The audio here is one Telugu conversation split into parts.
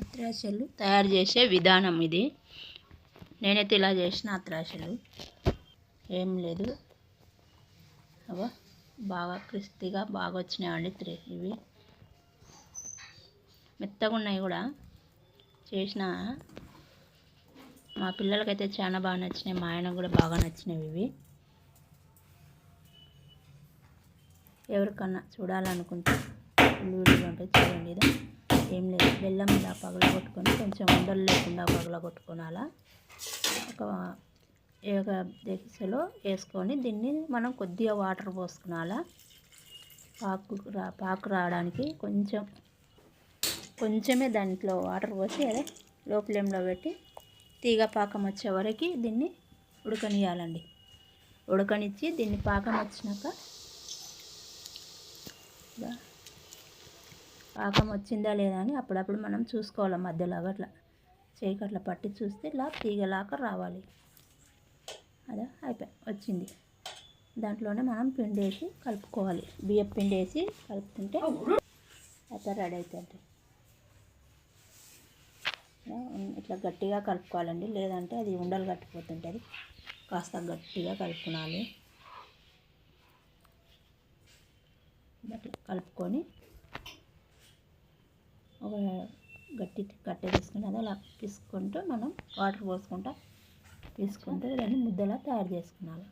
అత్రాశలు తయారు చేసే విధానం ఇది. నేనైతే ఇలా చేసిన అత్రాశలు ఏం లేదు. అబ్బా బాగా క్రిస్పీగా బాగా వచ్చినాయండి. ఇవి మెత్తగా ఉన్నాయి కూడా. చేసిన మా పిల్లలకైతే చాలా బాగా నచ్చినాయి. మా ఆయనకు కూడా బాగా నచ్చినవి ఇవి. ఎవరికన్నా చూడాలనుకుంటే వీడియో ఉంటే చూడండి. ఇది ఏం లేదు, బెల్లం ఇలా పగలగొట్టుకొని కొంచెం ఉండలు లేకుండా పగలగొట్టుకోనాలా. ఒక దెసలో వేసుకొని దీన్ని మనం కొద్దిగా వాటర్ పోసుకునాలా. పాకు రావడానికి కొంచెమే దాంట్లో వాటర్ పోసి అదే లో ఫ్లేమ్లో పెట్టి తీగ పాకం వచ్చే వరకు దీన్ని ఉడకనియాలండి. ఉడకనిచ్చి దీన్ని పాకం వచ్చినాక పాకం వచ్చిందా లేదా అని అప్పుడప్పుడు మనం చూసుకోవాలి. మధ్యలో అట్లా చేయికి అట్లా పట్టి చూస్తే ఇలా తీగలాగా రావాలి. అదే వచ్చింది. దాంట్లోనే మనం పిండి వేసి కలుపుకోవాలి. బియ్యం పిండి వేసి కలుపుతుంటే అయితే రెడీ అవుతుంది. ఇట్లా గట్టిగా కలుపుకోవాలండి, లేదంటే అది ఉండలు కట్టిపోతుంటుంది. కాస్త గట్టిగా కలుపుకోవాలి. అట్లా కలుపుకొని ఒక గట్టి కట్టె తీసుకుని అది అలా తీసుకుంటూ మనం వాటర్ పోసుకుంటూ తీసుకుంటూ దాన్ని ముద్దలా తయారు చేసుకున్నాను.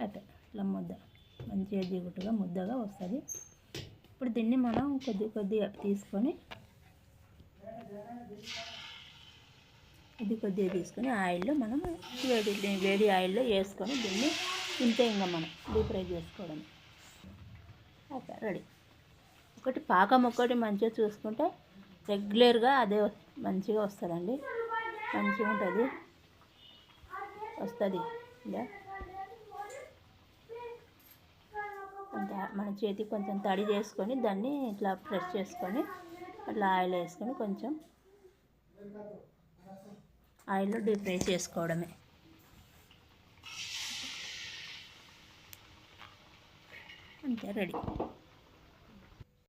అయితే ఇలా ముద్ద మంచిగా దిగుటుగా ముద్దగా వస్తుంది. ఇప్పుడు దీన్ని మనం కొద్దిగా తీసుకొని తీసుకొని ఆయిల్లో మనం వేడి ఆయిల్లో వేసుకొని దీన్ని ఇంతే ఇంకా మనం డీప్ ఫ్రై చేసుకోవడం. అయితే రెడీ. పాకం ఒక్కటి మంచిగా చూసుకుంటే రెగ్యులర్గా అదే మంచిగా వస్తుందండి. మంచిగా వస్తుంది. ఇలా మన చేతికి కొంచెం తడి చేసుకొని దాన్ని ఇట్లా ప్రెస్ చేసుకొని అట్లా ఆయిల్ వేసుకొని కొంచెం ఆయిల్లో డీప్ ఫ్రై చేసుకోవడమే. అంతే రెడీ.